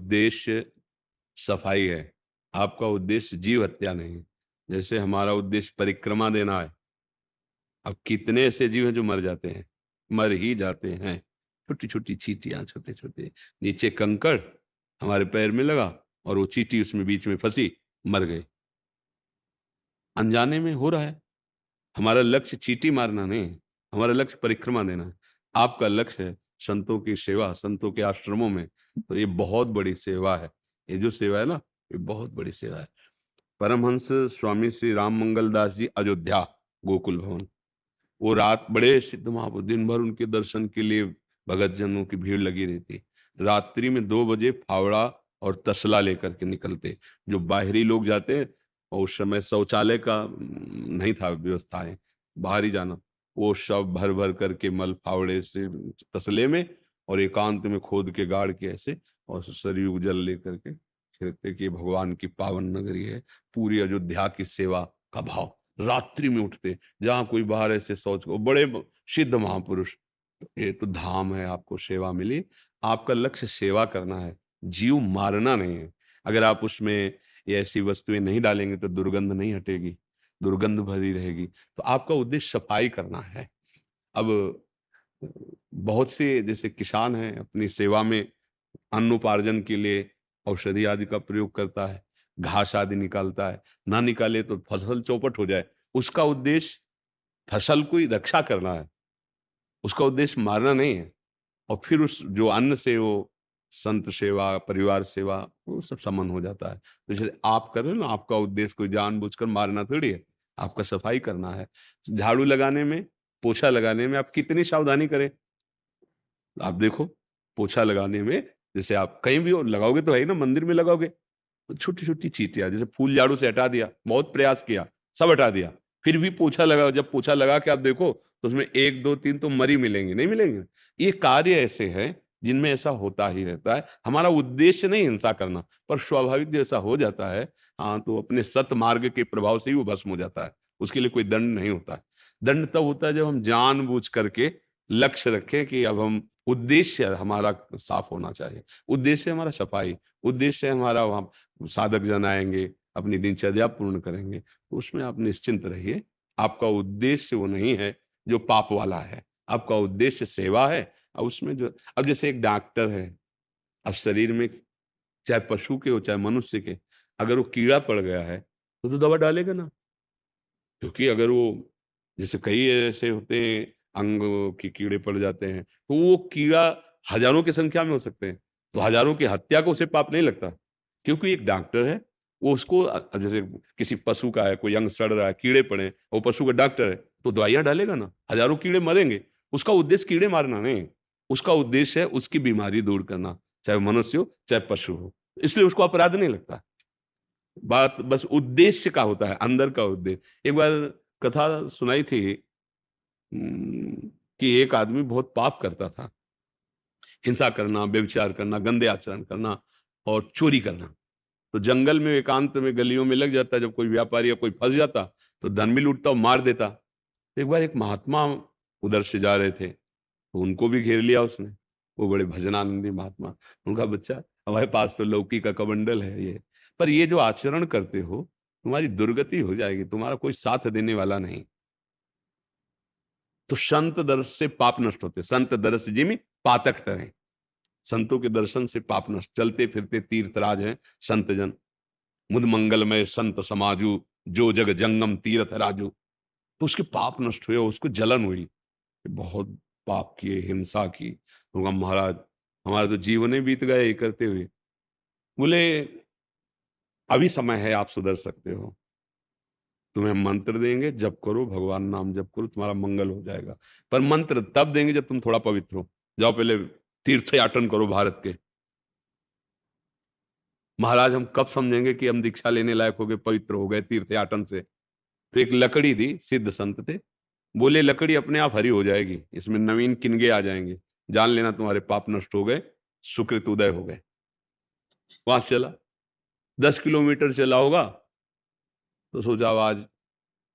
उद्देश्य सफाई है, आपका उद्देश्य जीव हत्या नहीं है। जैसे हमारा उद्देश्य परिक्रमा देना है, अब कितने ऐसे जीव हैं जो मर जाते हैं, मर ही जाते हैं। छोटी-छोटी चींटियाँ, छोटे-छोटे, नीचे कंकड़ हमारे पैर में लगा और वो चींटी उसमें बीच में फँसी, मर गई। अनजाने में हो रहा है। हमारा लक्ष्य चींटी मारना नहीं है, हमारा लक्ष्य परिक्रमा देना है। आपका लक्ष्य है संतों की सेवा, संतों के आश्रमों में, तो ये बहुत बड़ी सेवा है। ये जो सेवा है ना, ये बहुत बड़ी सेवा है। परमहंस स्वामी श्री राम मंगल दास जी अयोध्या, गोकुल भवन, वो रात बड़े सिद्ध महापुरुष, दिन भर उनके दर्शन के लिए भगत जनों की भीड़ लगी रहती। रात्रि में 2 बजे फावड़ा और तसला लेकर के निकलते। जो बाहरी लोग जाते हैं और उस समय शौचालय का नहीं था व्यवस्थाएँ, बाहर ही जाना। वो सब भर-भर करके मल फावड़े से तसले में और एकांत में खोद के गाड़ के ऐसे और सरयू जल लेकर के कहते कि भगवान की पावन नगरी है। पूरी अयोध्या की सेवा का भाव। रात्रि में उठते, जहाँ कोई बाहर ऐसे शौच को बड़े सिद्ध महापुरुष। ये तो धाम है, आपको सेवा मिली। आपका लक्ष्य सेवा करना है, जीव मारना नहीं है। अगर आप उसमें ये ऐसी वस्तुएँ नहीं डालेंगे तो दुर्गंध नहीं हटेगी, दुर्गंध भरी रहेगी। तो आपका उद्देश्य सफाई करना है। अब बहुत से जैसे किसान हैं अपनी सेवा में अन्न उपार्जन के लिए औषधि आदि का प्रयोग करता है, घास आदि निकालता है, ना निकाले तो फसल चौपट हो जाए। उसका उद्देश्य फसल की रक्षा करना है, उसका उद्देश्य मारना नहीं है। और फिर उस जो अन्न से वो संत सेवा, परिवार सेवा, वो सब संबंध हो जाता है। जैसे आप कर रहे हो ना, आपका उद्देश्य कोई जानबूझकर मारना थोड़ी है, आपका सफाई करना है। झाड़ू लगाने में, पोछा लगाने में आप कितनी सावधानी करें। आप देखो, पोछा लगाने में जैसे आप कहीं भी हो लगाओगे तो है ही ना, मंदिर में लगाओगे, तो छोटी-छोटी चींटियाँ जैसे फूल झाड़ू से हटा दिया, बहुत प्रयास किया, सब हटा दिया, फिर भी पोछा लगाओ, जब पोछा लगा के आप देखो, तो उसमें 1, 2, 3 तो मरी मिलेंगी, नहीं मिलेंगे? ये कार्य ऐसे हैं, जिनमें ऐसा होता ही रहता है। हमारा उद्देश्य नहीं हिंसा करना, पर स्वाभाविक जैसा हो जाता है, हाँ, तो अपने सतमार्ग के प्रभाव से ही वो भस्म हो जाता है। उसके लिए कोई दंड नहीं होता है। दंड तब होता है जब हम जानबूझ करके लक्ष्य रखें कि अब हम उद्देश्य हमारा साफ होना चाहिए। उद्देश्य हमारा सफाई, उद्देश्य हमारा वहाँ साधक जन आएँगे, अपनी दिनचर्या पूर्ण करेंगे, तो उसमें आप निश्चिंत रहिए। आपका उद्देश्य वो नहीं है जो पाप वाला है, आपका उद्देश्य सेवा है। और उसमें जो अब जैसे एक डॉक्टर है, अब शरीर में चाहे पशु के हो, चाहे मनुष्य के, अगर वो कीड़ा पड़ गया है, तो दवा डालेगा ना। क्योंकि अगर वो जैसे कई ऐसे होते हैं अंग के कीड़े पड़ जाते हैं, तो वो कीड़ा हज़ारों की संख्या में हो सकते हैं, तो हज़ारों की हत्या को उसे पाप नहीं लगता। क्योंकि एक डॉक्टर है, वो उसको जैसे किसी पशु का है, कोई अंग सड़ रहा है, कीड़े पड़े हैं, वो पशु का डॉक्टर है, तो दवाइयाँ डालेगा ना, हज़ारों कीड़े मरेंगे। उसका उद्देश्य कीड़े मारना नहीं है, उसका उद्देश्य है उसकी बीमारी दूर करना, चाहे वो मनुष्य हो, चाहे पशु हो। इसलिए उसको अपराध नहीं लगता। बात बस उद्देश्य का होता है, अंदर का उद्देश्य। एक बार कथा सुनाई थी कि एक आदमी बहुत पाप करता था। हिंसा करना, व्यभिचार करना, गंदे आचरण करना और चोरी करना। तो जंगल में एकांत में गलियों में लग जाता, जब कोई व्यापारी या कोई फँस जाता, तो धन भी लूटता और मार देता। एक बार एक महात्मा उधर से जा रहे थे, तो उनको भी घेर लिया उसने। वो बड़े भजनानंदी महात्मा। उनका बच्चा हमारे पास तो लौकी का कमंडल है ये, पर ये जो आचरण करते हो, तुम्हारी दुर्गति हो जाएगी, तुम्हारा कोई साथ देने वाला नहीं। तो संत दर्श से पाप नष्ट होते, संत दर्श जिमि पातक टरें। संतों के दर्शन से पाप नष्ट। चलते फिरते तीर्थराज हैं संत जन, मुद मंगलमय संत समाजू, जो जग जंगम तीर्थ राजू। तो उसके पाप नष्ट हुए, उसको जलन हुई, बहुत पाप किए, हिंसा की। तो कहा महाराज हमारा तो जीवन ही बीत गया ये करते हुए। बोले अभी समय है, आप सुधर सकते हो। तुम्हें हम मंत्र देंगे, जप करो, भगवान नाम जप करो, तुम्हारा मंगल हो जाएगा। पर मंत्र तब देंगे जब तुम थोड़ा पवित्र हो। जाओ पहले तीर्थयाटन करो भारत के। महाराज हम कब समझेंगे कि हम दीक्षा लेने लायक हो गए, पवित्र हो गए तीर्थयाटन से? तो एक लकड़ी दी, सिद्ध संत थे। बोले लकड़ी अपने आप हरी हो जाएगी, इसमें नवीन किनगे आ जाएंगे, जान लेना तुम्हारे पाप नष्ट हो गए, सुकृत उदय हो गए। वहां से चला, 10 किलोमीटर चला होगा, तो सोचा अब आज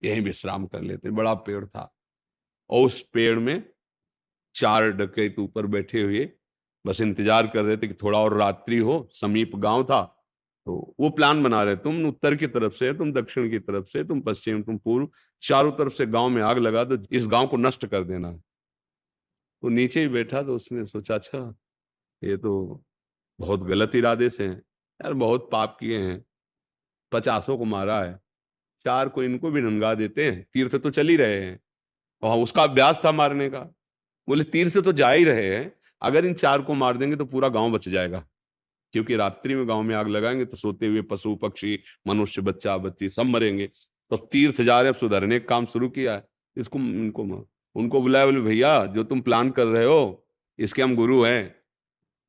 यहीं विश्राम कर लेते हैं। बड़ा पेड़ था और उस पेड़ में 4 डकैत ऊपर बैठे हुए बस इंतजार कर रहे थे कि थोड़ा और रात्रि हो, समीप गांव था, तो वो प्लान बना रहे, तुम उत्तर की तरफ से, तुम दक्षिण की तरफ से, तुम पश्चिम, तुम पूर्व, चारों तरफ से गांव में आग लगा दो, इस गांव को नष्ट कर देना है। वो नीचे ही बैठा, तो उसने सोचा अच्छा ये तो बहुत गलत इरादे से हैं यार, बहुत पाप किए हैं, 50 को मारा है, 4 को इनको भी नंगा देते हैं, तीर्थ तो चल ही रहे हैं, और उसका अभ्यास था मारने का। बोले तीर्थ तो जा ही रहे हैं, अगर इन 4 को मार देंगे तो पूरा गांव बच जाएगा, क्योंकि रात्रि में गांव में आग लगाएंगे तो सोते हुए पशु पक्षी मनुष्य बच्चा बच्ची सब मरेंगे। तो तीर्थ जा रहे, अब सुधरने का काम शुरू किया है, इसको इनको उनको बुलाया, बोले भैया जो तुम प्लान कर रहे हो इसके हम गुरु हैं,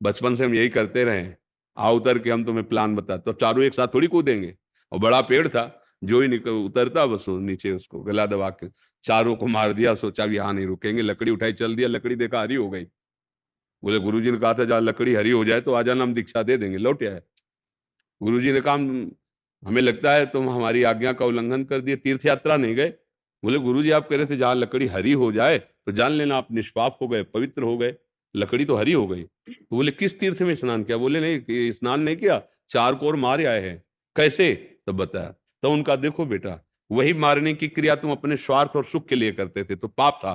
बचपन से हम यही करते रहे हैं, आओ उतर के हम तुम्हें प्लान बताते। तो चारों एक साथ थोड़ी कूदेंगे, और बड़ा पेड़ था, जो ही निकल उतरता बस वो नीचे उसको गला दबा के चारों को मार दिया। सोचा भी यहाँ नहीं रुकेंगे, लकड़ी उठाई चल दिया, लकड़ी देखा हरी हो गई। बोले गुरुजी ने कहा था जहाँ लकड़ी हरी हो जाए तो आ जाना, हम दीक्षा दे देंगे, लौट आए। गुरुजी ने कहा हमें लगता है तुम हमारी आज्ञा का उल्लंघन कर दिए, तीर्थ यात्रा नहीं गए। बोले गुरुजी आप कह रहे थे जहाँ लकड़ी हरी हो जाए तो जान लेना आप निष्पाप हो गए, पवित्र हो गए, लकड़ी तो हरी हो गई। तो बोले किस तीर्थ में स्नान किया? बोले नहीं स्नान नहीं किया, 4 को और मारे आए हैं। कैसे? तब बताया। तो उनका देखो बेटा, वही मारने की क्रिया तुम अपने स्वार्थ और सुख के लिए करते थे तो पाप था,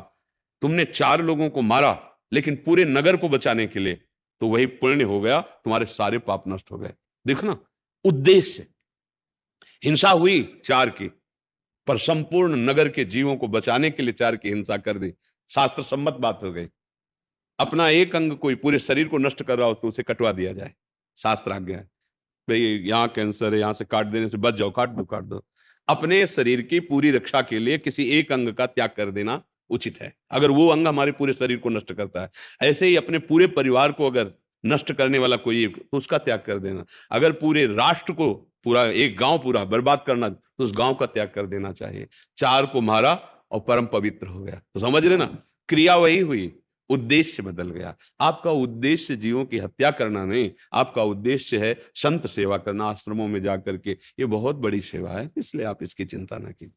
तुमने 4 लोगों को मारा लेकिन पूरे नगर को बचाने के लिए, तो वही पुण्य हो गया, तुम्हारे सारे पाप नष्ट हो गए। देखो ना, उद्देश्य, हिंसा हुई 4 की, पर संपूर्ण नगर के जीवों को बचाने के लिए 4 की हिंसा कर दी, शास्त्र सम्मत बात हो गई। अपना एक अंग कोई पूरे शरीर को नष्ट कर रहा हो तो उसे कटवा दिया जाए, शास्त्र आज्ञा है। भाई यहाँ कैंसर है, यहाँ से काट देने से बच जाओ, काट दो काट दो। अपने शरीर की पूरी रक्षा के लिए किसी एक अंग का त्याग कर देना उचित है, अगर वो अंग हमारे पूरे शरीर को नष्ट करता है। ऐसे ही अपने पूरे परिवार को अगर नष्ट करने वाला कोई एक, तो उसका त्याग कर देना। अगर पूरे राष्ट्र को, पूरा एक गांव पूरा बर्बाद करना, तो उस गांव का त्याग कर देना चाहिए। 4 को मारा और परम पवित्र हो गया। तो समझ रहे ना, क्रिया वही हुई, उद्देश्य बदल गया। आपका उद्देश्य जीवों की हत्या करना नहीं, आपका उद्देश्य है संत सेवा करना, आश्रमों में जाकर के। ये बहुत बड़ी सेवा है, इसलिए आप इसकी चिंता न कीजिए।